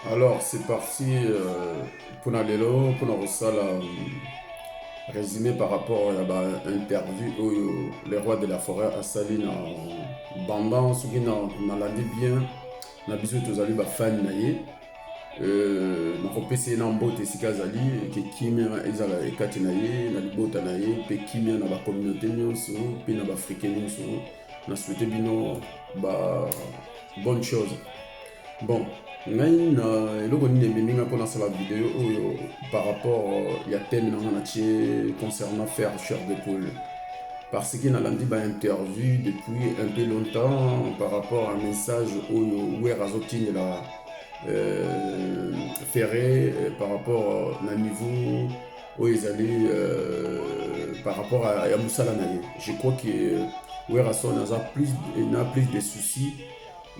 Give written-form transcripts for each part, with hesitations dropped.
Alors, c'est parti pour Nalelo, pour le résumé par rapport à l'interview où le roi de la forêt a sali na Bamba, ce qui n'a landi bien, na biso tozali ba fan na ye. Na kopesa ye na mbote esika azali ke kimia ezala ekati na ye na libota na ye mpe kimia na bakommunauté nyonso mpe na baafrikain nyonso na souhaite bino ba bonne chose. Bon, ngai na eloko nini ememi ngai mpona asala video oyo par rapport ya thème nanga na tie concernant faire chair de poule parce que nalandi bainterview depuis un peu longtemps par rapport à un message oyo wer azotindela ferré par rapport na niveau oyo ezali par rapport à ya mosala na ye. Je crois que wer ason na plus de soucis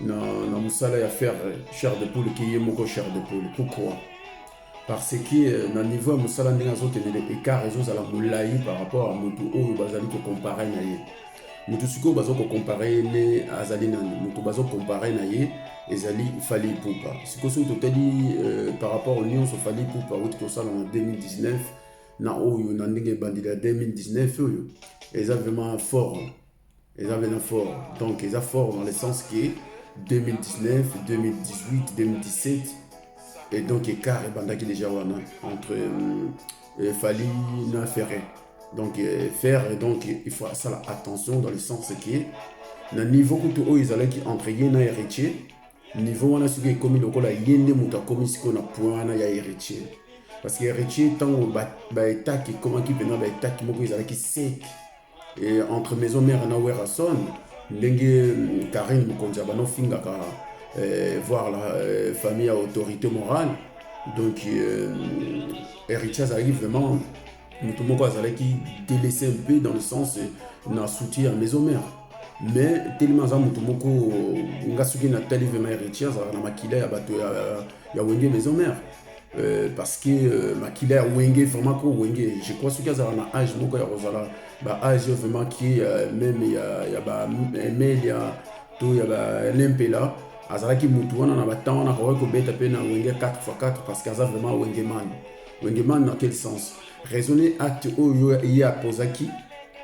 na mosala ya faire chair de poule ki ye moko chair de poule. Pourquoi? Parce que na niveau ya mosala ndenge azokendele écart ezozala molai par rapport à motu oyo bazali kocompare na ye. Motu sikoyo bazokocompare ye ne azali nani, motu bazocompare na ye ezali Fally Ipupa. Sikoyo soki totali par rapport au nyonso Fally Ipupa auti kosala na 2019 na oyo na ndenge ebandeli ya 2019 oyo eza vraiment fort, eza vraiment fort. Donc eza fort dans le sens que 2019, 2018, 2017 et donc écart ebandaki déjà wana entre Fally na Ferré. Donc faire donc il faut ça attention dans le sens que na niveau kutu oyo ezalaki entre ye na héritier niveau wana soki ekomi lokola ye nde moto akomi sikoyo na point wana ya héritier parce que héritier ntango baetaki ekomaki mpena baetaki moko ezalaki sec et entre maison mère na werason ndenge Karine mokonzi ya banofingaka voir la famille à autorité morale. Donc héritier azalaki vraiment moto moko azalaki délaissé un peu dans le sens na soutien à maison mère mais tellement aza moto moko nga soki natali vraiment héritier azalaka na makila ya bato ya wenge maison mère parce que makila ya wenge vraiment ko wenge je crois soki azalaka na âge moko ya kozala baage vraiment ki même ya bamelia to ya balempela azalaki motu wana na batemps wana akoki kobeta mpe na wenge 4x4 parce que aza vraiment wengeman dans quel sens raisonner acte oyo ye apozaki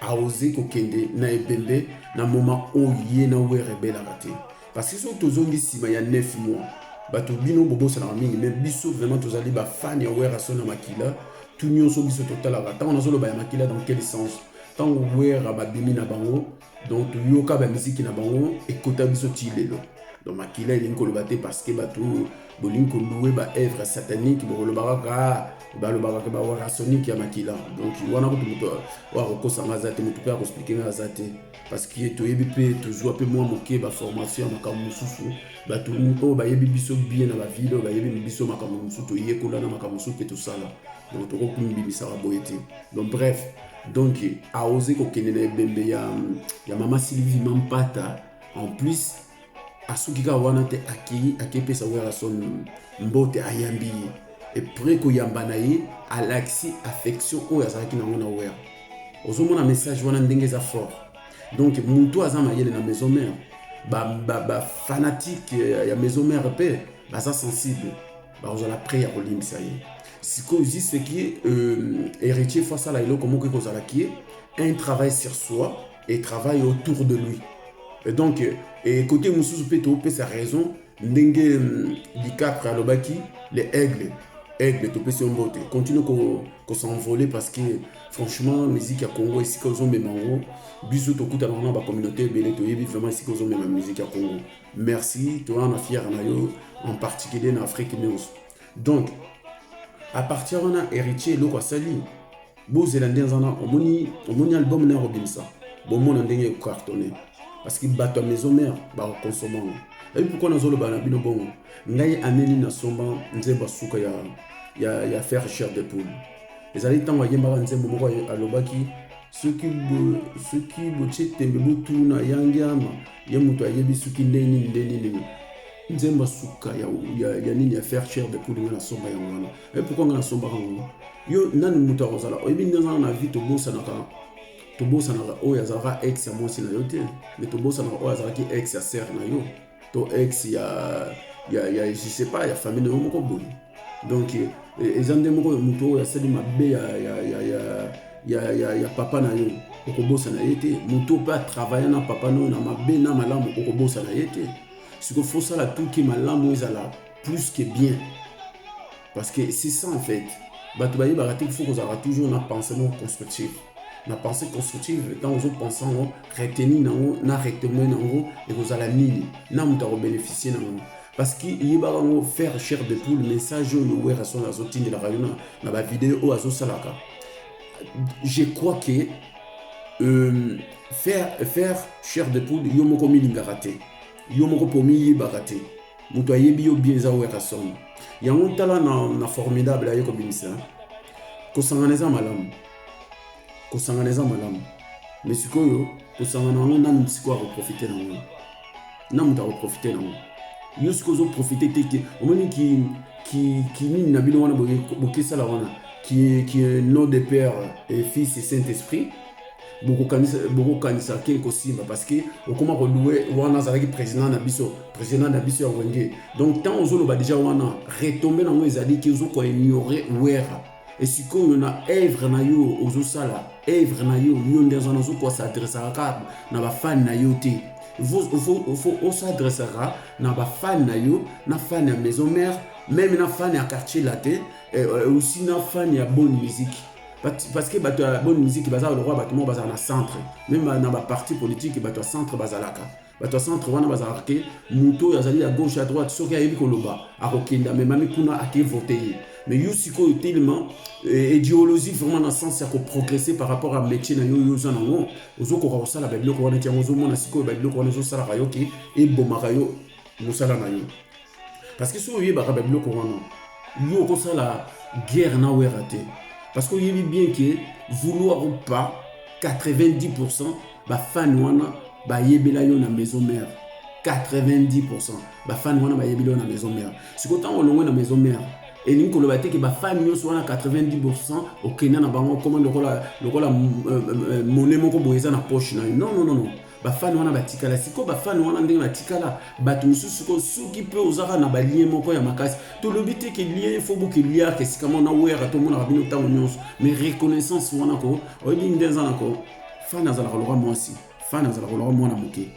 aose kokende na ebembe na moment oyo ye na wer ebelaka te parce que soki tozongi nsima ya 9 mois bato bino bobosanaka mingi mais biso vraiment tozali bafani ya wer aso na makila tu nyonso biso totalaka ntango nazoloba ya makila dans quel sens ntango wera babimi na bango donc toyoka bamiziki na bango ekota biso ti lelo donc makila elingi koloba te parce que bato bolingi koluwe baevre satanique bokolobaka balobaka bawarasonique ya makila donc wana kutu moto oyo akokosanga aza te moto mpe akoexplike nga aza te parce que toyebi mpe tozwa mpe mwa moke baformation ya makambo mosusu bato oyo bayebi biso bien na bavile oyo bayebi biso makambo mosusu toyekola na makambo mosusu mpe tosala donc tokokumbimisaka boye te donc bref donc aose kokende na ebembe ya mama Sylvie Mampata en plus asuki kaka wana te akei pesa wera son mbote ayambi ye epres koyamba na ye alakisi affection oyo azalaki nango na wera ozomona message wana ndenge eza fort donc moto aza mayele na maison mère bafanatique ya maison mère mpe baza sensible bakozala prêt ya kolimbisa ye sikoyo juste ki héritier fo asala eloko moko ekozalaki ye un travail sur soi et travail autour de lui. Et donc, côté mosusu mpe topesa raison ndenge DiCaprio alobaki les aigle topesi yo mbote continue s'envoler parce que franchement musique ya Congo esika ozomema yango biso tokutana wana bacommunauté ebele toyebi vraiment esika ozomema musique ya Congo. Merci toza na fier na yo en particulier na Afrique nyonso. Donc à partir wana héritier eloko asali bozela nde nzana omoni album na robinsa bomona ndenge ecartonné parce que bato ya maison mère bakokonsoma ngo ebi pourquoi nazoloba na bino bongo ngai aneli nasomba nzembo suka ya faire chair de poule ezali ntango ayembaka nzembo moko alobaki soki botie tembe botuna yangiama ye moto ayebi soki ndeni nzembo suka ya nini ya faire chair de poule nga nasomba yango wana ebi pourquoi nga nasombaka ngo yo nani moto akozala oyebi nde azala na vie tobosanaka oyo azalaka ex ya mwasi na yo te mais tobosanaka oyo azalaki ex ya sere na yo to ex je sais pas, il y a famille de moko boy. Donc ezande moko muto ya seli mabe ya papa na yo okobosa na yete muto pa travailler na papa no na mabe na malamu okobosa na yete. Ce qu'il faut ça là tout qui malamu ezala plus que bien. Parce que c'est ça en fait. Bato bayi barati il faut qu'on aura toujours une pensée constructive. La pensée constructive, quand vous pensez en retenir, na retenir et vous allez nini, na vous bénéficier parce qu'il va faire chair de poule message où est son azotine de la radio na la vidéo au azo salaka. Je crois que faire chair de poule yomoko milingarate, yomoko pomi barate, muto yebi yo bien za où est son. Il y a un talent na formidable ayo kobimisa. Ko sanganeza malamu. Kosanganeza malamu. Mais sikoyo kosangana ngo na msiko a profiter na ngo. Na muta profiter na ngo. Yo sikozo profiter teke. Omoni qui ni na bino wana bokisa la wana qui est nom de Père et Fils et Saint-Esprit. Beaucoup kanisa ke kosimba parce que okoma ko louer wana zalaki président na biso ya wenge. Donc tant ozolo ba déjà wana retomber na ngo ezali ki ozo ko ignorer wera. Et si on a œuvre na yo ozosala œuvre na yo ndeza na zo ko s'adressera na ba fan na yo te faut s'adressera na ba fan na yo na fan ya maison mère même na fan ya quartier laté aussi na fan ya bonne musique parce que bato ya bonne musique baza le roi bato mo baza na centre même na ba parti politique bato centre bazalaka bato centre wana bazalaka ke muto yazali à gauche à droite soki ayebi koloba akokenda mais mami kuna ake voter. Mais yo siko tellement idéologie vraiment dans le sens ya ko progresser par rapport à métier na yo za nango ozo ko sala ba biloko wana tiango zo mona siko ba biloko wana zo sala ka yo ki e bomaka yo musala na yo parce que so yeba ba biloko wana yo ko sala guerre na werate parce que yebi bien que vouloir ou pas 90% ba fan wana ba yebela yo na maison mère 90% ba fan wana ba yebela yo na maison mère siko tant olongo na maison mère. Et nous avons dit que les femmes sont à 90% au Kenya, comment le monnaie dans la poche. Non. Les femmes sont à tikala. Si les femmes sont à tikala, ceux qui peuvent aux arts na lien moko ya makasi. Tout le but est que lien faut que lien que si comment on a ouvert tout le monde a bien autant union. Mais reconnaissance wana ko, o dit ndeza nako. Fan azala kolora moi aussi. Fan azala kolora moi na moké.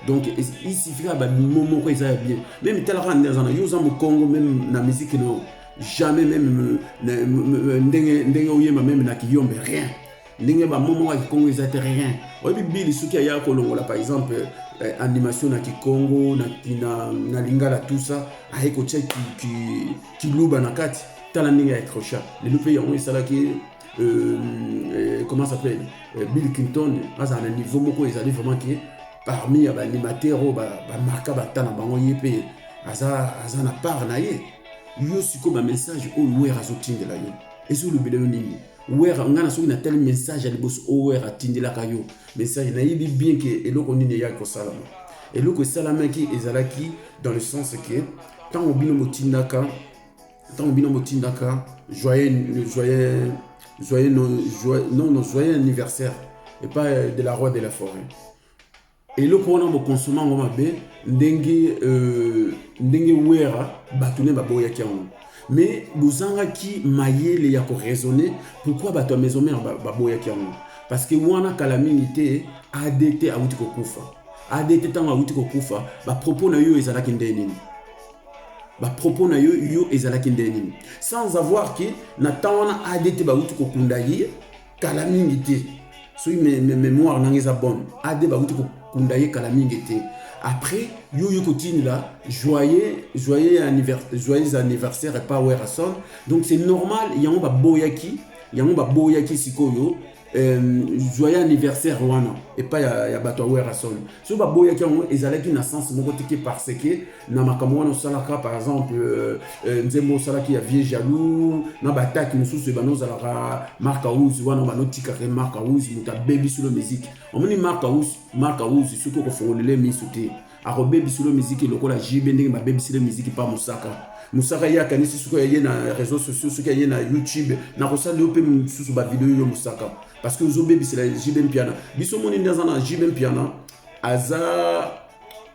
Donc il suffit à moment quoi ça bien. Même tel rang ndeza na yo za mu Congo même na musique no. Jamais même ndenge oyema même na kiyombe rien ndenge ba momo wa Congo ezate rien obi bili suki ya kolongola par exemple animation na Kikongo na lingala tout ça aiko check qui luba na kati tala ndenge ya crochet le pays on esala ki comment ça s'appelle Bill Clinton à un niveau moko ezali vraiment que parmi ba animateurs ba marka ba tana bango yepe aza na part na ye. Yo siko ba message o wera zo tindela yo ezo le bele nini wera ngana so na tel message ali boss o wera tindela ka yo message na yibi bien que eloko nini ya ko salama eloko salama ki ezalaki dans le sens que tant obino motindaka joyeux anniversaire et pas de la roi de la forêt. Et le pour nous consommer ngoma be ndenge wera batune baboya kiango mais buzanga ki mayele ya ko raisonner pourquoi bato maison mère baboya kiango parce que wana calamité ADT a wuti ko kufa ADT tanga wuti ko kufa ba propos na yo ezalaki ndenini ezalaki ndenini sans avoir que na tana ADT ba wuti ko kundayi calamité so mémoire nangeza bonne ADT ba wuti ko kundaye kala mingete après yo continue là joyeux anniversaire et pas werason donc c'est normal yango ba boyaki sikoyo joyeux anniversaire wana et pas ya bato werason so ba boyaki yango ezalaki na sens moko teke parce que na makambo wana salaka par exemple nzembo salaki ya vieux jaloux na bataki mususu bano zalaka marka uzi wana banotika ke marka uzi muta baby sur la musique omoni marka uzi surtout ko fongolele misute a baby sur la musique lokola JB ndenge ba baby sur la musique pas musaka ya kanisi suko ya na réseaux sociaux suko ya na YouTube na ko sala pe mususu ba vidéo yo musaka parce que zo baby sur la JB piana biso moni ndazana JB piana aza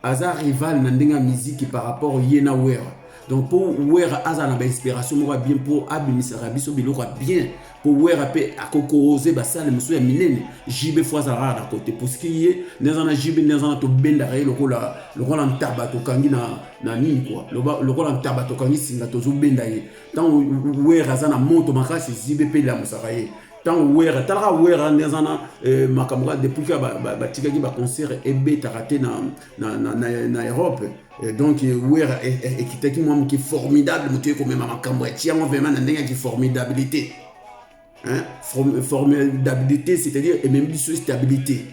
aza rival na ndenga musique par rapport yena wera. Donc pour wera aza na ba inspiration mo bien pour abimisara biso biloko bien pour wera pe akoko oser ba sale musu ya minene jibe fois za à côté pour ce qui est nezana jibe nezana to benda re lokola ntaba to kangi na nini quoi lokola ntaba to kangi singa to zo benda ye tant wera aza na moto makasi jibe pe la musara ye tant wera talaka wera nezana makamwa depuis que ba tikaki ba concert ebe taraté na Europe. Et donc wera ekitaki moi qui formidable mutu ko même makamwa tiango vraiment na ndenga qui formidabilité. Hein? Formidabilité, c'est-à-dire et même biso stabilité.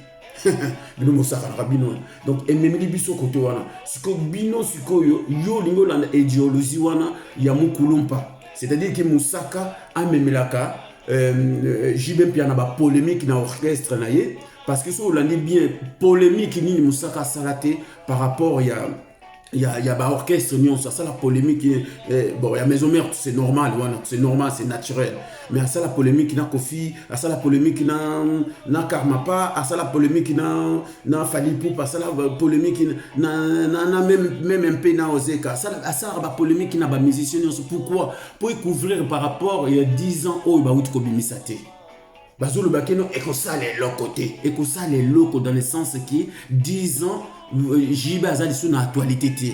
Donc et même biso côté wana. Siko bino siko yo lingo la idéologie wana ya mukulumpa. C'est-à-dire que Musaka a memelaka jibe pia na ba polémique na orchestre na ye parce que so landi bien polémique ni Musaka salate par rapport il y a bah orchestre ça la polémique bon il y a maison mère c'est normal voilà, c'est normal c'est naturel mais ça la polémique na Kofi ça la polémique na Karma pas ça la polémique na Fally Ipupa ça la polémique na même un peu na Ozeka ça la polémique na ba musicien pourquoi pour couvrir par rapport il y a 10 ans oh bah out ko bimisate bazolo bakeno et que ça les l'autre côté et que ça les locaux dans le sens qui 10 ans jibe azali sur l'actualité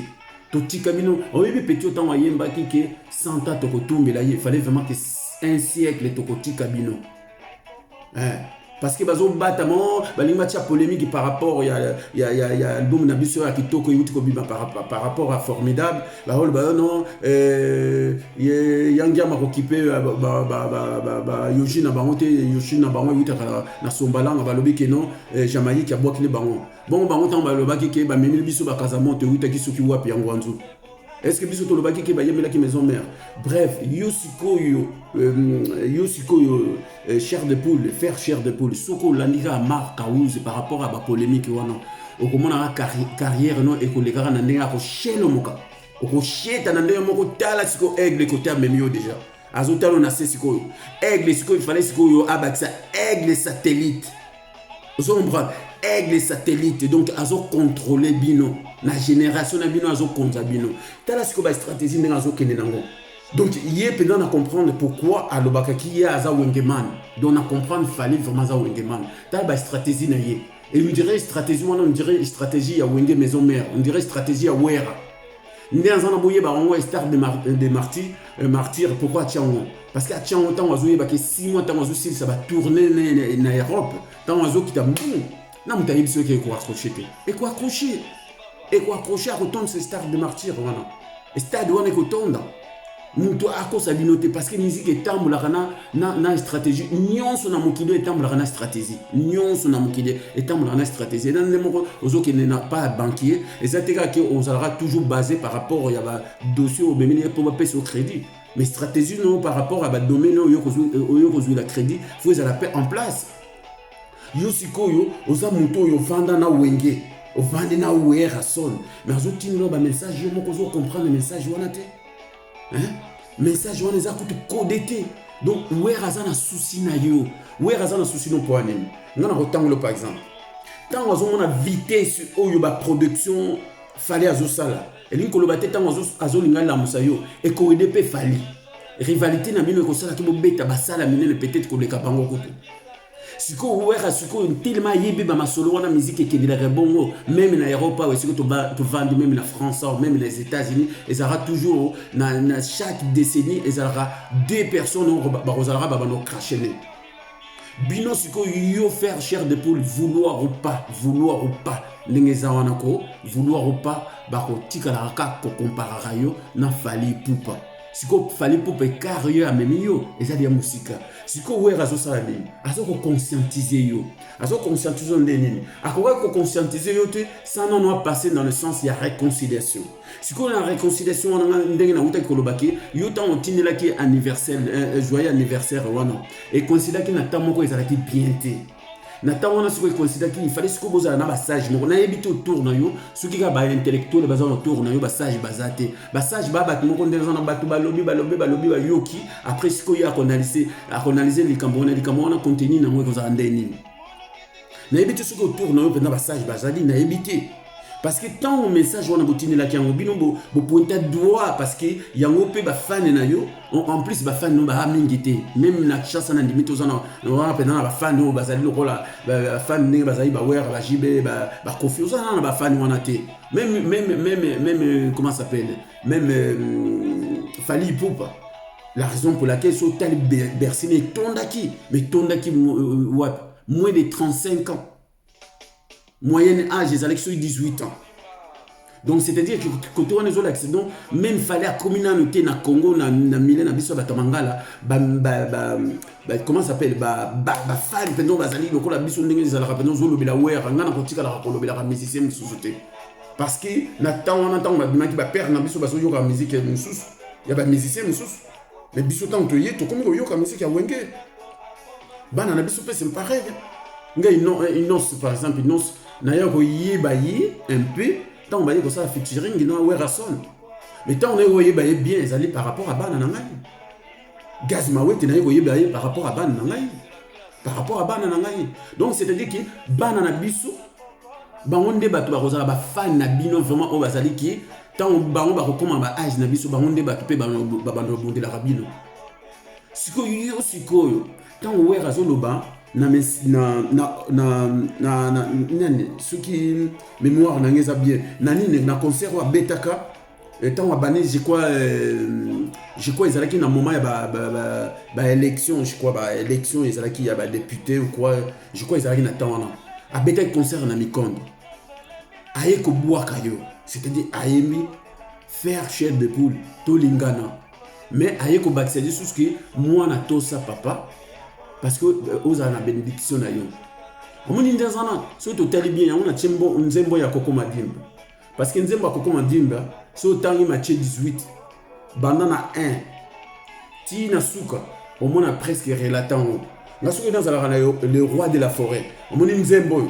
to tikamino oyebi petit autant ayemba ki ke 100 ans to kotumbela il fallait vraiment que un siècle to kotikabino parce que bazo batamo balinga tia polémique par rapport il y a album na biso ya kitoko yuti ko biba par rapport à formidable non yangia makokipe Yoshi na bango te Yoshi na bango yuti na sombalanga balobi ke non Jamaïque ya boki le bango bon bango tant balobaki ke ba memeli biso ba Casamance yuti ki soki wapi yango anzu. Est-ce que biso to lobaki ke ba yemela ki maison mère bref yosiko chair de poule faire chair de poule soko landika marque Kaouz par rapport à ba polémique wana okomona carrière non ekoleka na ndenga ko shelo moka oko sheta na ndenga moko tala siko aigle côté memio déjà azotalo na siko aigle siko il fallait siko yo abaksa aigle satellite ozombra aigle satellite donc azo contrôler bino na génération na bino azo konza bino tala siko ba stratégie ndenga azo kende nango donc hier pendant à comprendre pourquoi alobaka ki ya aza wengeman donc à comprendre fallait vraiment aza wengeman tala ba stratégie na ye et on dirait stratégie on dirait stratégie ya wenge maison mère on dirait stratégie ya wera ndenza na boye ba on star de martyr pourquoi tiango parce que tiango tant azo yeba ke 6 mois tant azo ça va tourner na Europe tant azo kita mbou na mutayi biso ke ko accrocher et quoi accrocher à retourner ce star de martyr wana stade wana ko tonda muto akosa binote parce que musique etambolaka na stratégie nyonso na mokili etambolaka na stratégie nyonso na mokili etambolaka na stratégie na ndemoko ozokende na pas banquier ezateka ke ozalaka toujours basé par rapport ya ba dossier au bemini pour ba pèse au crédit mais stratégie non par rapport à ba domaine oyo kozwi la crédit faut la paix en place yo sikoyo oza muto yo vanda na wenge ovande na wera son mais azotino ba message yo moko zo comprendre le message wana te message wana eza kutu codé donc wera aza na souci na yo wera aza na souci no pour anime ngana kotango par exemple tant azomona vitesse oyo ba production fallait azosala elingi koloba te tant azolinga la musayo et ko EDP fali rivalité na bino ekosala ki bobeta basala minene peut-être koleka bango kutu siko wera siko tellement yebe ba masolo wana musique ekelera bongo même na Europe ou siko to vendre même na France ou même les États-Unis et ça aura toujours na chaque décennie et ça aura deux personnes ba rozalera ba no cracher bino siko yo faire chair de poule vouloir ou pas ndengeza wana ko vouloir ou pas ba ko tikala ka ko comparera yo na Fally Ipupa siko Fally Ipupa carrière à même yo eza dia musika siko wera zo sala nini azo ko conscientiser yo ndenini akoka ko conscientiser yo te ça non va passer dans le sens ya réconciliation siko la réconciliation on ndenge na uta kolobaki yo ta ontinela ki anniversaire joyeux anniversaire wana et considère ki na tamoko ezalaki bien te na tawona siko considère qu'il fallait siko bozala na basage moko na yebite autour na yo soki ka ba intellectuel baza autour na yo basage bazate basage ba bat moko ndenza na batu balobi ba yoki après siko ya analyser likambo na contenu na mo kozala ndeni na yebite siko autour na yo pena basage bazali na yebite parce que tant au message on a botine la kiango bino bo pointer droit parce que yango pe ba fan na yo en plus ba fan no ba mingité même na chance na ndimi tozana on pendant ba fan no bazali lokola ba fan ne bazali ba wer ba jibe ba confiance na ba fan wana te même comment ça s'appelle même Fally Ipupa. La raison pour laquelle ce tel Bercy est tondaki, mais tondaki moins de 35 ans. Moyenne âge, ils allaient sur 18 ans. Donc c'est-à-dire que quand on est sur l'accident, même fallait à communauté na Congo na Milan na biso batamangala comment ça s'appelle fan pendant bazali lokola biso ndenge ezala pendant zo lobela wer ngana kotika la kolobela musicien mususuté. Parce que na temps on entend babimaki ba père na biso baso yoka musique mususu, ya ba musicien mususu. Mais biso tant que yé to comme yoka musique ya wenge. Bana na biso c'est pareil. Nga innos par exemple innos na yo yé un peu tant on va dire que ça featuring il no Werason. Mais tant on est voyé bien ils allaient par rapport à bana na ngai. Gaz Mawete na yo yé par rapport à bana na ngai. Par rapport à bana na ngai. Donc c'est-à-dire que bana na biso bangonde bato ba kozala ba fan na bino vraiment o bazali ki tant bango ba kokoma ba âge na biso bangonde bato pe ba bando bondela rabino. Sikoyo tant Werason loba na ce qui mémoire na ngeza bien nani na concert wa Betaka tant abane je crois ezalaki na moment ya ba élection je crois ba élection ezalaki ya ba député ou quoi je crois ezalaki na temps wana a Betaka concert na Mikondo aye ko boaka yo c'est-à-dire ayemi faire chair de poule to lingana mais aye ko baksedi sous que moi na to sa papa parce que aux ana bénédiction na yo omoni ndezana so to tali bien on a tchembo nzembo ya Koko Madimba parce que nzembo ya Koko Madimba so tangi match 18 bandana 1 ti na suka omona presque relatant na suka dans la le roi de la forêt omoni nzembo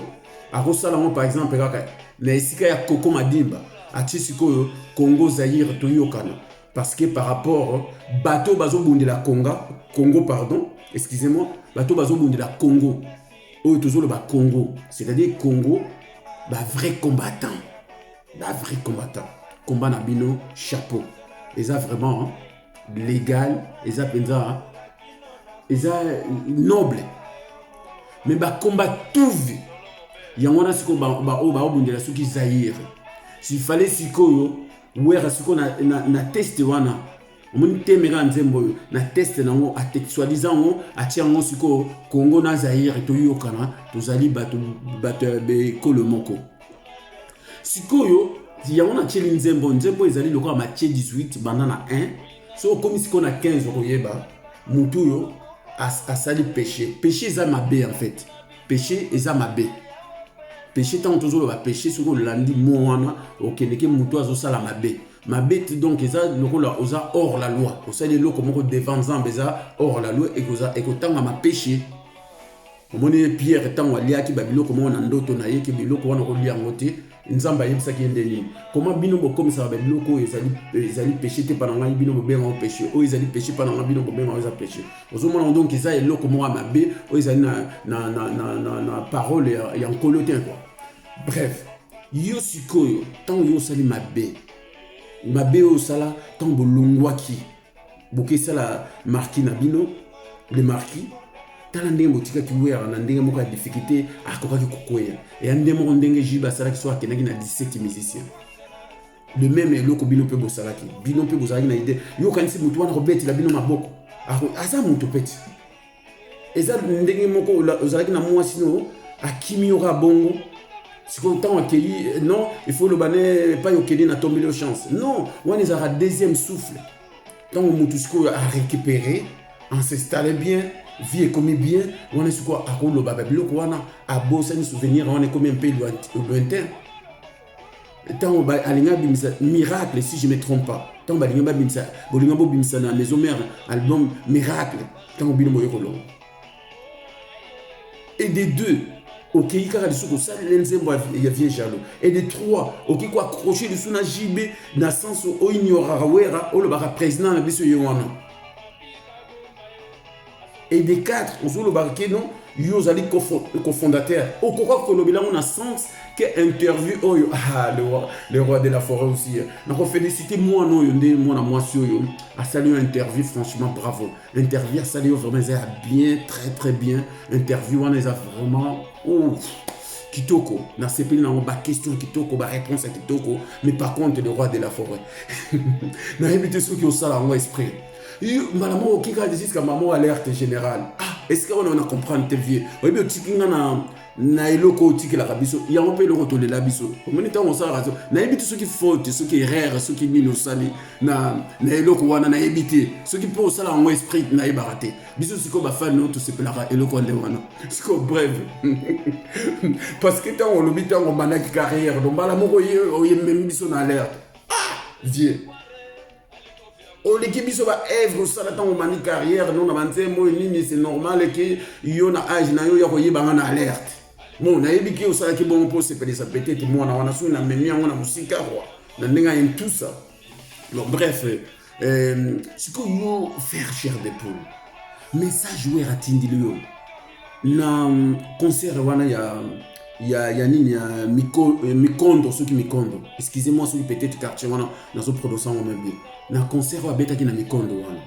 a kosala mo par exemple kaka na esika ya Koko Madimba a tsiko Congo Zaïre to yokana parce que par rapport bateau bazo bundela Congo pardon excusez-moi bateau bazo bundela Congo ou toujours le Congo c'est-à-dire Congo vrai combattant combat na bino chapeau et ça vraiment légal et ça penza et ça noble mais combat tout vie yangona siko bundela suki Zaïre s'il fallait sikoyo wera siko na test wana omoni temera nzembo na test nango soi-disant atiango siko Congo na Zaïre to yokana tozali bato be kolo moko sikoyo yango na cheli nzembo ezali lokola match 18 banana 1 so comme siko na 15 koyeba mutu yo asali péché eza mabe en fait péché eza mabe péché tant toujours va péché sur le lundi moana okendeke mutu azosala mabe donc eza lokola oza hors la loi osali loko moko devant Nzambe eza hors la loi et kotanga ma péché omoni Pierre tant aliaki babiloko mo na ndoto na yeki biloko wana kolia ngote Nzambe ayebisaki ndeni comment bino bokomisa babiloko ezali péché te pana ngai bino bobenga o péché o ezali péché pana ngai bino bobenga o eza péché ozomona donc eza eloko mo mabe o ezali na parole ya nkolo te quoi. Bref yo sikoyo tant yo sali mabe o sala tant bolongwaki bokesa la marquis na bino le marquis tala ndenge botika ki wera na ndenge moko ya difficulté akokaki kokoya et ndenge moko ndenge jiba sala ki so akenaki na 17 musiciens le même eloko bino pe bosalaki na idée yo kanisi mutu wana kobeti la bino maboko aza mutu peti eza ndenge moko ozalaki na mwasi no akimi yo ka bongo si content accueilli non il faut le baner pas yokeli na tomber les chances non on les aura deuxième souffle tant mutu siko a récupérer en s'installer bien vie comme bien on est quoi à rolo babiloko wana a bossa ni souvenir on est comme un peu lointain tant ba alinga bimisa miracle si je me trompe pas tant ba alinga bimisa bolinga bo bimisa na maison mère album miracle tant bino moyo kolongo et des deux ok car le sous ça l'enzembo ya vient jalo et des trois ok quoi accrocher le sous na JB na sens o ignora wera o le ba président na biso ywana et des quatre on sous le barquet non yo ozali cofondateur okoka kolobela ngo na sens que interview oyo le roi de la forêt aussi nakofélicité mwana oyo nde mwana mwasi oyo asali yo interview franchement bravo interview asali yo vraiment eza bien très bien interview wana eza vraiment kitoko na sepeli nango question kitoko réponse à kitoko mais par contre le roi de la forêt nayebi te soki osala yango esprit mbala moko okika jusqu'à maman alerte générale est-ce qu'on a comprendre te vieux oyebi otiki nga na eloko otikelaka biso yango mpe eloko tolela biso omoni ntango osalaka so nayebi te soki faute soki erreur soki nini osali na eloko wana nayebi te soki mpe osala yango esprit nayebaka te biso sikoyo bafani oyo tosepelaka eloko nde wana sikoyo breve parce que ntango olobi ntango obandaki carrière donc mbala moko oyememi biso na alerte vieux oleki biso baevre osala ntango omani carrière no na banzembo oyo nini c'est normal ke yo na age na yo ya koyebanga na alerte bon nayebi ke osalaki bongo mpo osepelisa peut-être mwana wana soki namemi yango na mosika roi na ndenge ayeni tout ça donc bref sikoyo yo faire chair de poule message oyo atindili yo na concert wana ya nini ya mikondo soki mikondo excusez-moi soki peut-être quartier wana nazoprononce yango même bien na concert oyo abetaki na mikondo wana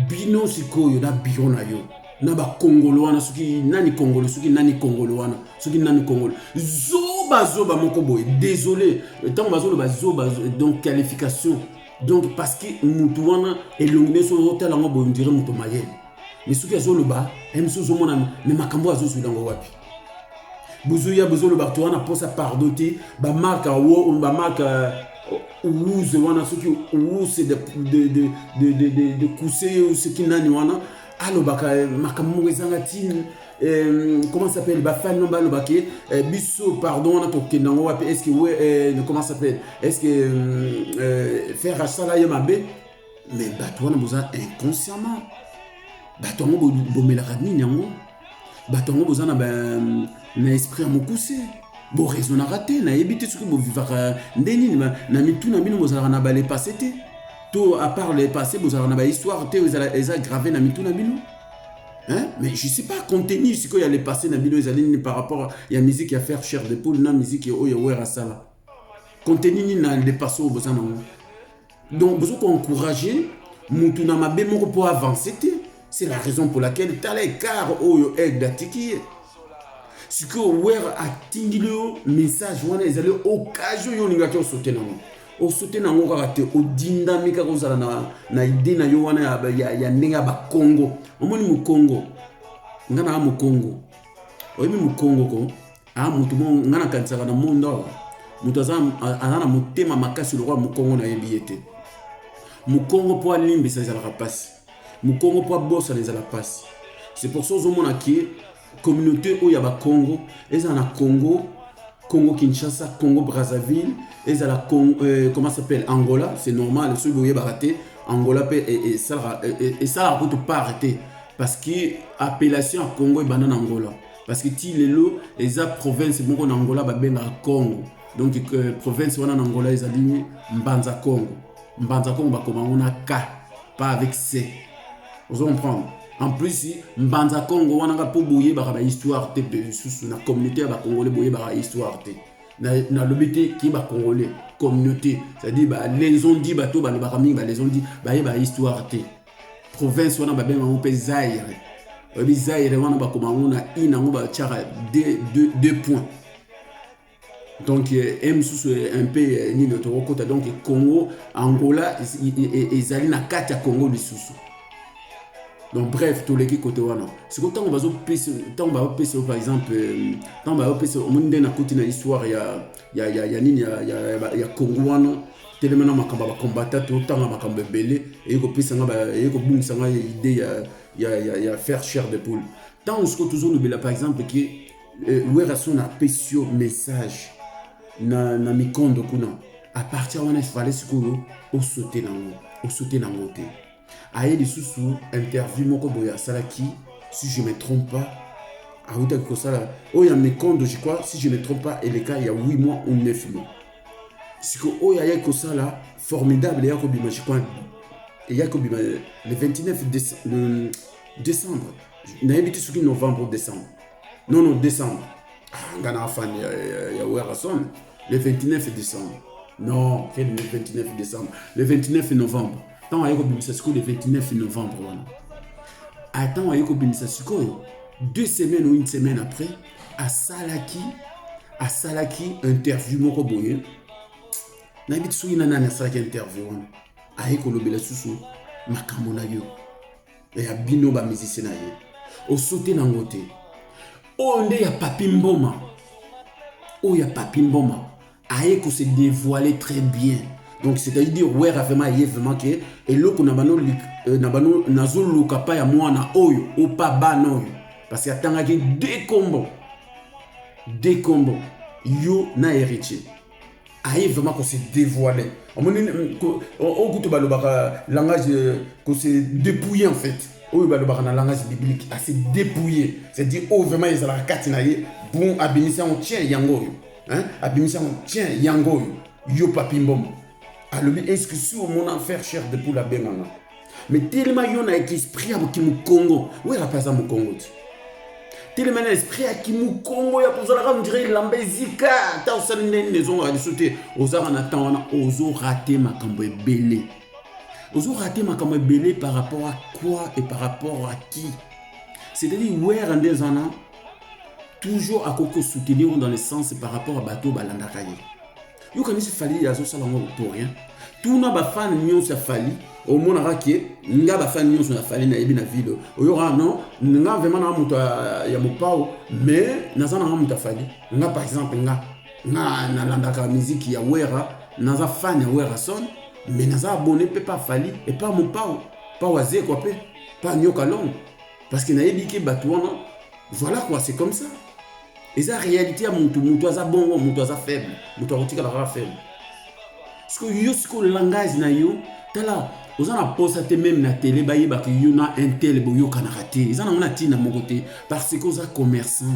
bino sikoyo na biro na yo na bakongolo wana soki nani kongolo soki nani kongolo wana soki nani kongolo zoba moko boye désolé ntango bazoloba zoba donc qualification donc parce que mutu wana elongi neso otala yango boye ondire moto mayele mais soki azoloba mosusu ozomona me makambo azozwila yango wapi bozoya bozoloba to wana mposa pardon te bamarka ouze wana soki ouze de cousse soki nani wana alobaka makambo moko ezanga tini comment s'appelle bafani no balobaki biso pardon wana tokenda yango wapi est-ce que comment s'appelle est-ce que faire asala ye mabe mais bato wana boza inconsciemment bato yango bomelaka nini yango bato yango boza na esprit ya mokuse boraisonnaka te nayebi te soki bovivaka nde nini na mituna bino bozalaka na bale passé te to à part le passé bozalaka na bahistoire te eza grave na mituna bino mais je sais pas contenu sikoyo ya le passé na bino ezali nini par rapport ya musique ya faire chair de poule na musique oyo wera sala contenu nini na le passé oyo boza nango donc bozo koencourager mutu na mabe moko mpo avancer te c'est la raison pour laquelle tala ekart oyo aide atiki ye sikoyo wera atindili yo message wana ezali occasion yo olingaki osote nango osote nango kaka te odindami kaka ozala na ide na yo wana ya ndenge ya bakongo omoni mokongo nga na mokongo oyebi mokongo ko motu nga nakanisaka na mondo awa moto aza na motema makasi lokwa mokongo nayebi ye te mokongo mpo alimbisa ezalaka mpasi mokongo mpo abosana ezala mpasi c'est pour ça ozomona ki communauté oyo ya bakongo ezala na Congo Kinshasa, Congo Brazzaville, et la comment s'appelle Angola, c'est normal, ceux qui ont raté Angola et ça a pas arrêté parce que appellation à Congo et banane Angola parce que ti lelo eza province bon en Angola ba benga Congo donc province wana Angola eza ligne Mbanza Congo ba comme on a K pas avec C vous comprenez. En plus, si Mbanza Congo wana ka po boye ba histoire te sous na communauté ba congolais boye ba histoire te na lobité qui ba congolais communauté c'est-à-dire ba les ont dit bato ba ba mingi ba les ont dit ba histoire te province wana ba benga on pe Zaire obi Zaire wana ba koma ngona ina ngo ba tchara 2 points donc un peu ni notre côté donc Congo Angola ezali na kati ya Congo lisusu. Donc bref, tous les côtés wana. C'est quand on va au par exemple, quand on va au monde na côté na histoire ya Congo wana, tellement makamba ba combattre tout temps makamba belé et ko pesa nga et ko bungisa nga idée ya faire chair de poule. Tant on se toujours le par exemple qui wera son apesio message na mikondo kuna. À partir wana il fallait ce ko au sauter na ngote. Aïe de sous interview moko boya salaki si je me trompe pas à Outa Kosala oh ya Mekondo je crois si je me trompe pas et les cas il y a 8 mois ou 9 mois c'est que oh ya Kosala formidable ya ko bima je crois et ya ko bima le 29 décembre Naïbiti soki novembre ou décembre. Non, décembre. Ngana fan ya Werason. Le 29 décembre. Non, le 29 décembre. Le 29 novembre. Tant à Bimisa le 29 novembre. Attends, à Bimisa 2 semaines ou une semaine après, à Salaki, interview moko boye. Naïbiti soki nana Salaki interview. À Lobela Susu, makambo na yo. Et à bino ba musicien na ye. Au sauté na ngote. On est à Papi Mboma. Oh, il y a Papi Mboma. Aïe, que se dévoiler très bien. Donc, c'est-à-dire, ouais, vraiment que, et là, qu'on a bano, nazo lokapa ya mwana oyo, ou pas banoyo. Parce qu'il y a tant que des combos. Yo na héritier. Aïe, vraiment que se dévoiler. On goûte le langage, que se dépouiller en fait. Oh, il y a un langage biblique assez dépouillé. C'est-à-dire, oh, vraiment, il y a la carte, bon, abimisa, on tient yango. Hein? Abimisa, on tient yango. Yo papi mbom. Alors, est-ce que si on m'en faire cher de pour la bengana? Mais tellement il y a un esprit à qui me Congo. Où est la place à mon Congo? Tellement un esprit à qui me Congo. Il y a pour ça, on dirait l'ambezika. T'as aussi une maison à sauter. Aux arts en attendant, aux raté ma cambe belé. Vous avez raté ma caméra belé par rapport à quoi et par rapport à qui? C'est-à-dire, ouais, en des années, toujours à quoi soutenir dans le sens par rapport à bateau balandakaye. Yo quand il fallait ya zo salamo pour rien. Tout na ba fan nyon sa fali, au mona raké, nga ba fan nyon sa fali na yebi na ville. O yora non, nga vraiment na muto ya mopao, mais nazana nga muto fali. Nga par exemple nga na landaka musique ya wera, naza fan ya wera son. Mais nous avons abonné pas Fali et pas mon pao, pas Oazé quoi, pas Nyokalong. Parce que nous avons dit que voilà quoi, c'est comme ça. Et ça, réalité, mon toit bon, mon toit faible, mon toit faible. Parce que le langage, là, vous en avez posté même na télé, bah il y a un tel boyo kanarate. Ils en ont un tina mon côté parce que vous êtes commerçant.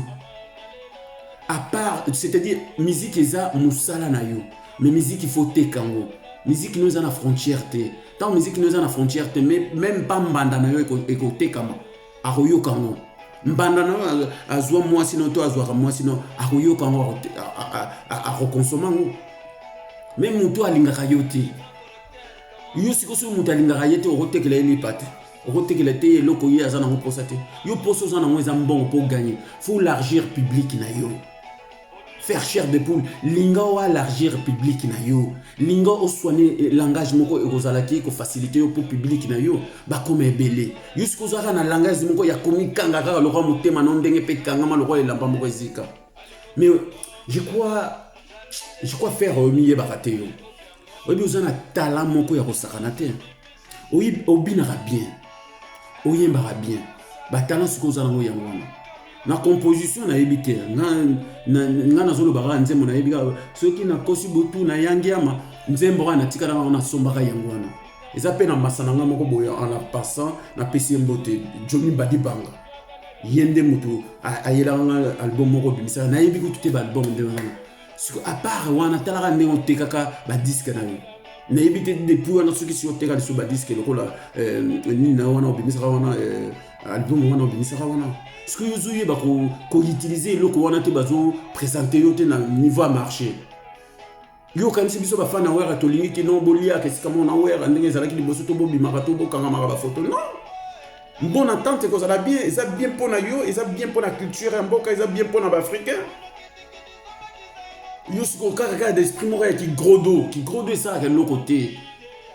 À part, c'est-à-dire musique et ça, moussala na yo, mais musique il faut tekango. Musique nous a la frontière tant musique nous a la frontière mais même pas mbanda na yo écouter kama aroyo kango mbanda na azwa moi sinon to azwa moi sinon aroyo kango a reconsommer même muto alingaka yo te yo siko so muto alingaka yo te otekela eli pate otekela te loko ye azana ngo posa te yo poso zana ngo ezambon pour gagner faut largir public na yo. Faire chair de poule, linga ou élargir public na yo, linga ou soigner langage moko ekozalaki ko faciliter pour public na yo, ba comme belé. Jusqu'au zara na langage moko ya komi kanga kaka loko motema na ndenge pe kanga ma loko elamba moko ezika. Mais je crois faire miye bakate yo. Obi ozana talent moko ya kosakana te. Obinara bien. Oyembara bien. Ba talent siko zana ngo yangwana. Na composition na ebité nga na zolo bara nzembo na ebika soki na kosi botu na yangiama nzembo na tikala na sombaka yangwana eza pe na masana nga moko boya en passant na pesi mbote Johnny Badibanga yende mutu ayela nga album moko bimisa na ebiko tuté ba album ndengana siko à part wana talaka ndenge otekaka ba disque na yo na ebité depuis na soki si oteka so ba disque lokola ni na wana bimisa wana album wana bimisa wana. Ce que vous avez utiliser le qu'on a présenté na niveau à marché. Yo quand c'est biso ba fan na wera to lingi ki non bolia que c'est comme on a wera ndenge zalaki liboso to bobi marato bo kanga mara ba photo. Non. Bonne entente que ça va bien, ça bien pour na yo, et ça bien pour la culture mboka, et ça bien pour na ba africain. Yo ce qu'on kaka d'esprit moral qui gros dos ça de l'autre côté.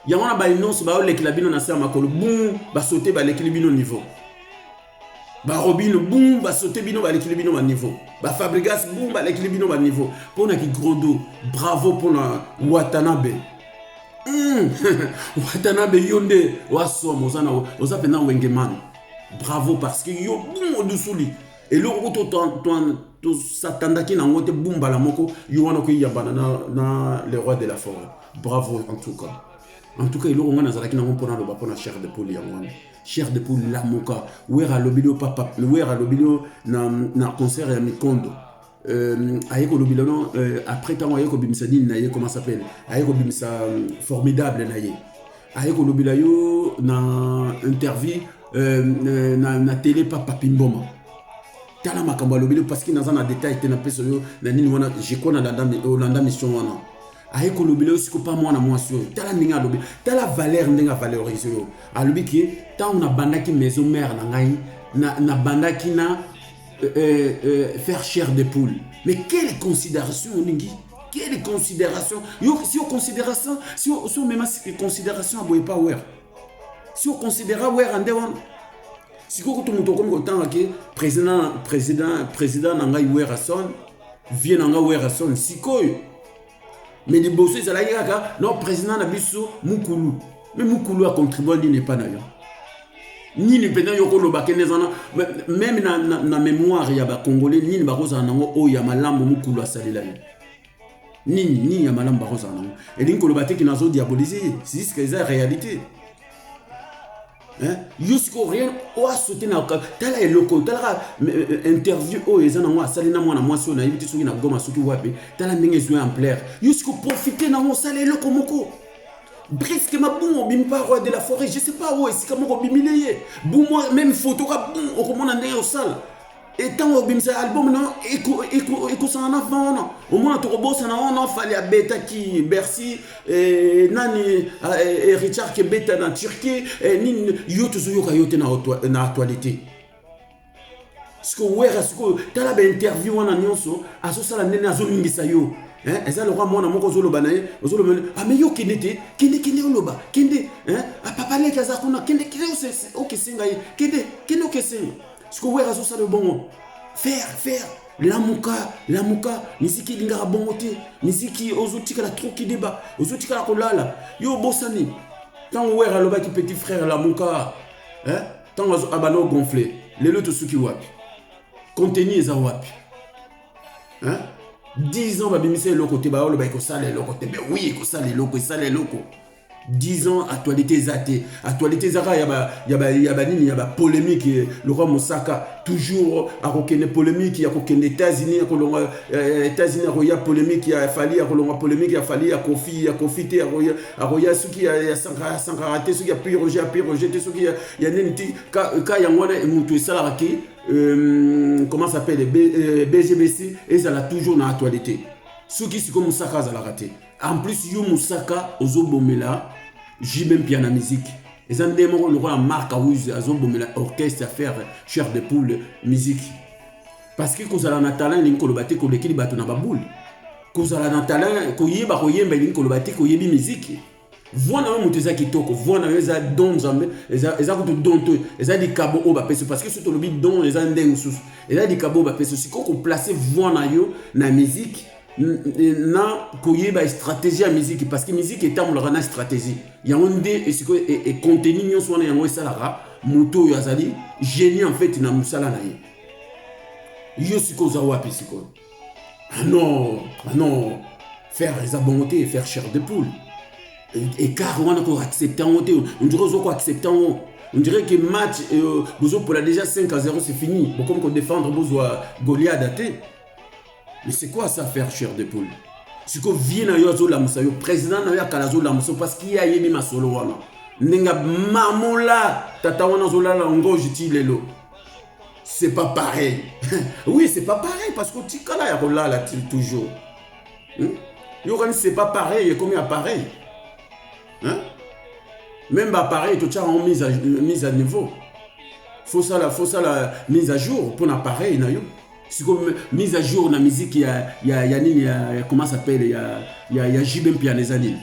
Ya wana ba inonce ba ole ki la bino na sa makolo boum ba sauter ba l'équilibre niveau. Ba Robino boum ba sauter bino ba l'équilibre au niveau. Ba Fabregas boum ba l'équilibre au niveau. Pour na qui gros dos, bravo pour na Watanabe. Watanabe yonde wasomo oza pena wengeman. Bravo parce que yo boum au-dessous lui. Et le to s'attendaki na ngote boum bala moko yo wana ko yabana na le roi de la forêt. Bravo en tout cas. En tout cas, il y a des gens qui ont chair de poule. Chair de poule, la moka. Ouera lobilo papa. Ouera lobilo na concert à Mikondo. Ayeko lobilo après tant ayeko bimsa ni comment ça s'appelle. Ayeko bimsa formidable naye. Ayeko lobilo yo na interview na télé pa Papi Mboma. Tala makambo alobile parce que naza na détail te na peso yo na nini wana je kona Olanda mission wana. Aye ko lobile aussi ko pa mwana mwasi yo. Tala ndinga lobile. Tala valeur ndinga valoriser yo. Alobi ki tant on a bandaki maison mère na ngai na bandaki na faire chair de poule. Mais quelle considération Ningi? Quelle considération? Yo si on considère ça, si on même si considération aboye pas ouais. Si on considère ouais ande wana. Si vous avez un président nanga Werrason vient nanga Werrason sikoyo mais les boss ça là non président na biso mukulu mais mukulu a contribué ni pas nayo ni ni pendant yoko lo bakene zana même na mémoire ya ba congolais ni ba roza nango o ya malambo mukulu asalela ni ya malambo ba roza nango et dinko lo bateki nazo diaboliser c'est ce que c'est la réalité. Yusko rien o sauté na tala eloko tala interview o ezana moi salina mwana mwasi na yibiti soki na goma soki wapi tala ndenge zo ampleur yusko profiter na mo sala eloko moko presque ma bon bimpa roi de la forêt je sais pas où est-ce comment ko bimileye bon moi même photo ka bon o komona ndenge o sala et tant au bimsa album non éco ça en avant non au moins to bossa na on fallait à beta qui Bercy nani Richard qui beta na Turquie ni yoto zo yoka yote na actualité ce que wera ce que tala ba interview wana nyonso aso sala nene azo mingisa yo eza le roi mona moko zolo banaye ozolo ah mais yo kende oloba kende a papa le kaza kuna kende OK singa kende OK singa. Ce que wera ça le bon faire lamuka nisiki lingara bongote nisiki ozotika la trop qui débat ozotika la kolala yo bosani tant wera loba ki petit frère lamuka tant abano gonflé les loto suki wapi contenu eza wapi 10 ans babimise loko te ba loba ko sala loko te be oui ko sala loko sala loko 10 ans actualité zate actualité zara yaba nini yaba polémique le roi Moussaka toujours a kokene polémique ya kokene États-Unis kolonga États-Unis roya polémique ya fali ya kolonga polémique ya fali ya Kofi te roya suki ya sankarate suki ya Roger te suki ya nenti ka ya ngwana mutu sala ki comment ça s'appelle BGBC et ça l'a toujours dans actualité suki siko Moussaka za la raté. En plus, yo Moussaka ozobomela jibem piano musique. Les andemons le roi marque à rouge azobomela orchestre à faire chair de poule musique. Parce que quand on a talent l'inko le bate ko lekili bato na baboule. Quand on a talent ko yeba l'inko le bate ko yebi musique. Voilà muteza kitoko, voilà eza don zambe, eza ko don to, eza di kabo o ba peso parce que surtout le bit don eza ndeng sous. Eza di kabo ba peso si ko placer voilà yo na musique. Na koyeba stratégie à musique parce que musique est un la stratégie il y a un des et contenu nyo sona yango salara moto yazali génie en fait na musala na yo siko za wapi siko ah non faire les abonnetés faire chair de poule et car on a ko accepter on dirait ko accepter on dirait que match besoin pour la déjà 5-0 c'est fini bon comme qu'on défendre besoin Goliath daté. Mais c'est quoi ça faire chair de poule? C'est que vient à yozo la musa yo président na ya kalazo la musa parce qu'il y a yemi masolo wana. Nenga mamola tata wana zola la ngo jiti lelo. C'est pas pareil. Oui, c'est pas pareil parce que tikala ya kola la toujours. Yo quand c'est pas pareil comme il pareil. Même pas pareil tout ça en mise à niveau. Faut ça la mise à jour pour l'appareil na yo. C'est comme mise à jour la musique il y a comment ça s'appelle il y a Jibem Pianezanine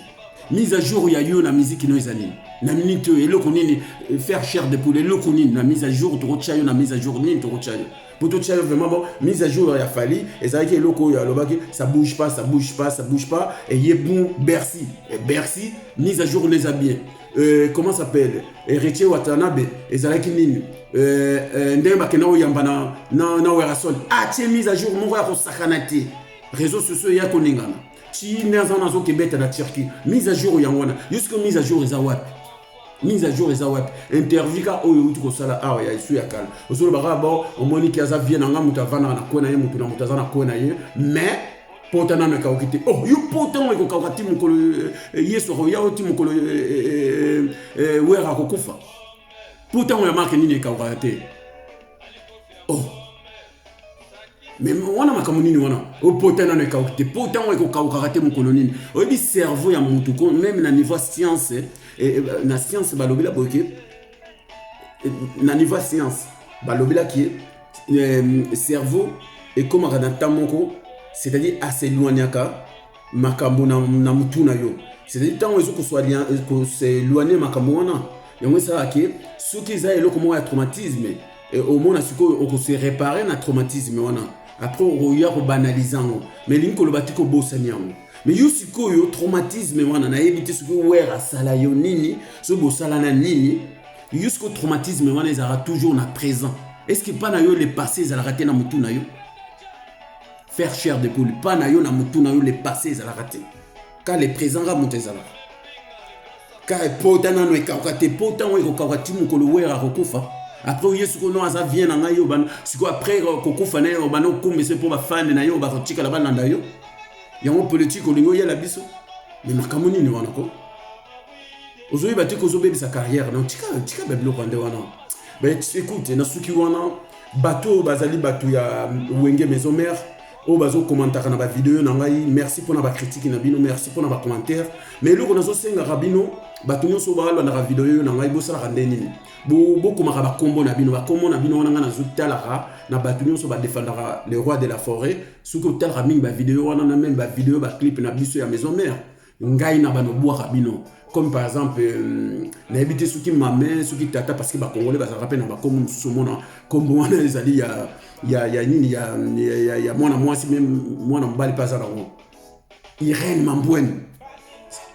mise à jour il y a yo la musique no ezanine na minute et le konini faire chair de poule le konini la mise à jour to rochayo na mise à jour ni to rochayo pour tout ça vraiment bon mise à jour il y a fallu et ça qui est loko ya lobaki ça bouge pas et yebou Bercy mise à jour les habits comment ça s'appelle Héritier Watanabe ezalaki nini ndenge bakena oyamba na Werrason atie mise à jour moko ya kosakana te réseaux sociaux ya koningana ti neza nazo kebeta na Turquie mise à jour yango wana jusque mise à jour eza wapi interview ka oyo uti kosala awa ya isu ya kala osolo baka bon omoni ki aza bien nga mutu avana na kona ye mutu na mutu aza na kona ye mais potana na kaokite oh yo potana ko kawati mukolo yeso ro ya oti mukolo wera kokufa pourtant on a marqué nini ekawuka te oh mais wana makambo nini wana pourtant nano ekawuka te pourtant ekokawuka te mokolo nini oyebi cerveau ya mutu ko même na niveau science na science balobela boke na niveau science balobela ki cerveau ekomaka na ntan moko c'est-à-dire aseloignaka makambo na mutu na yo c'est-à-dire ntango ezokoseloigne makambo wana yango esalaka ke soki eza eloko moko ya traumatisme omona sikoyo okose réparer na traumatisme wana après oya kobanalize yango mais elingi koloba ti kobosani yango mais yo sikoyo traumatisme wana nayebi te soki were asala yo nini soki bosala na nini yo sikoyo traumatisme wana ezalaka toujours na présent est ce que pas na yo le passé ezalaka te na mutu na yo faire chair de poule pas na yo na mutu na yo le passé ezalaka te car le présent ka mutu ezalaka car pota nano ekawuka te pota ngo ekokawuka ti mokolo were akokufa après yesu ko no aza vient na ngai yo bana siko après kokufa na yo bana okomese mpo bafande na yo bakotikala balanda yo yango politique olingi oyela biso mais makambo nini wana ko ozoyeba te kozobebisa carrière non tika babiloko ande wana écoute na suki wana bato bazali bato ya wenge maison mère o bazo commentaka na ba vidéo na ngai merci pour na ba critique na bino merci pour na ba commentaire mais eloko nazo senga rabino bato nyonso balwa na vidéo na ngai bosala nini bokomaka bakombo na bino wana nga nazotalaka na bato nyonso badefendaka le roi de la forêt soki otalaka mingi bavidéo wana na même bavidéo baclip na biso ya maison mère ngai na banobwaka bino comme par exemple nayebi te soki mame soki tata parce que bakongolais bazalaka mpe na bakombo mosusu omona kombo wana ezali ya nini ya mwana mwasi meme mwana mobali mpe aza nango Irène Mambwene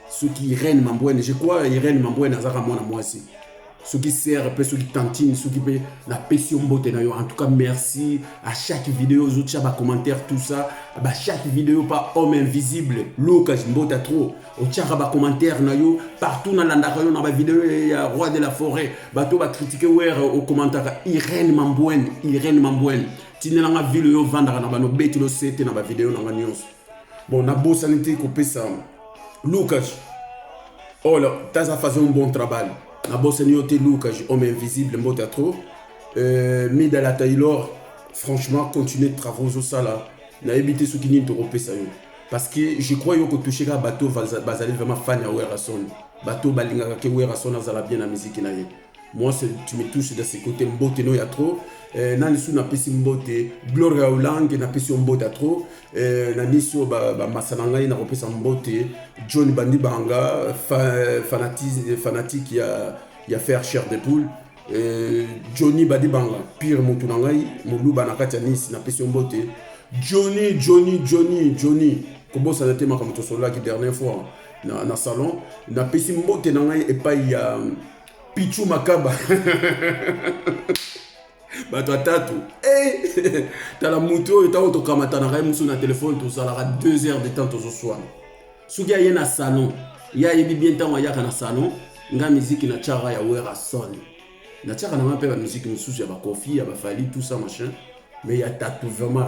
soki Irène Mambwene je crois Irène Mambwene azaka mwana mwasi soki sert pe soki tantine soki pe na pesi mbote na yo en tout cas merci à chaque vidéo ozotia ba commentaire tout ça ba chaque vidéo pas homme invisible Lucas mbota trop otiaka ba commentaire na yo partout na landaka yo na ba vidéo ya roi de la forêt bato ba critiquer were au commentaire Irène Mambwene tinelanga ville yo vandaka na bano beti lo sete na ba vidéo na nyonso bon na bossa nité kopesa Lucas oh là t'as fait un bon travail na bossa nyote Lucas homme invisible mbota trop Midala Taylor franchement continuer de travaux au sala na éviter ce qui n'y te repesa yo parce que je crois que toucher ka bateau bazali vraiment fan ya Werason bateau balinga ke Werason azala bien la musique na ye moi tu me touches de ce côté mbote no ya trop na nisu na pesi mbote Gloria Olang na pesi mbote trop na nisu ba masananga na repesa mbote John Bandibanga fanatique ya faire chair de poule Johnny Badibanga pire motu na ngai moluba na kati ya Nice na pesi mbote Johnny kobosa na tema comme to solo qui dernière fois na salon na pesi mbote na ngai epai ya Pichu Makaba bato atatu tala mutu oyo ntango tokamata na ngai mosu na telefone tosalaka 2 heures de temps tozoswana soki aye na salon ya yebi bien ntango ayaka na salon nga miziki na tiaka ya Werason na tiaka na nga mpe bamiziki mosusu ya bakofi ya bafali tout ça machin mais ya tatu vraiment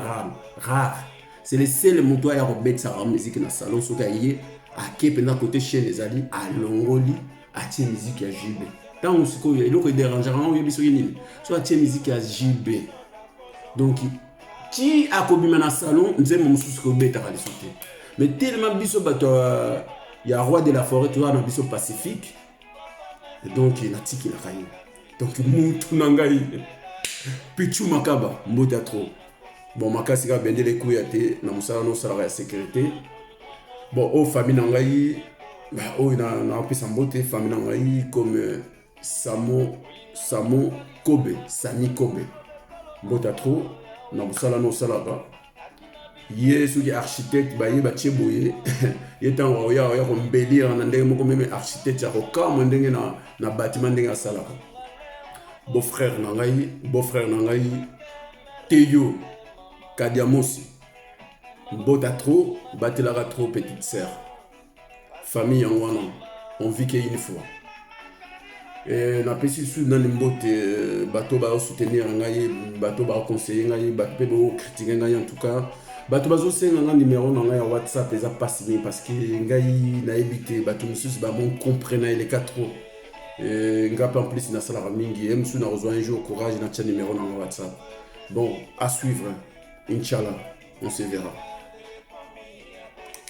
rare c'est le seul motu aya kobetisaka miziki na salon soki aye ake mpenza kote chaîne ezali alongoli atie miziki ya JB ntango sikoyo eloko ederangeaka nga oyebi soki nini so atie miziki ya JB donc ti akobima na salon nzembo mosusu kobetaka liso te mais tellement biso bato ya roi de la forêt toza na biso pacifique donc natikilaka ye donc mutu na ngai Pichu Makaba mbota trop bon makasi ka bendele kuya te na mosala no salaka ya sécurité bon o famille na ngai ba o na pesa mbote famille na ngai comme Samo Kobe Sami Kobe mbota trop na mosala no salaka ye soki architecte baye batie boye ye ntango oya kombelire na ndenge moko meme architecte ya kokama ndenge na bâtiment ndenge asalaka beau-frère na ngai Teyo Kadiamosi mbota trop batelaka trop petite sœur famille yango wana on vit qu'une fois na pesi su nani mbote bato ba soutenir ngai bato ba conseiller ngai bato pe ba critiquer ngai en tout cas bato bazosenga nga numéro na ngai ya WhatsApp eza pasini parce que ngai na ebite bato mosusu ba bon comprendre les quatre Ngapa en plus na sala mingi et msu na rejoint un jour courage na tia numéro dans WhatsApp. Bon, à suivre. Inch'Allah, on se verra.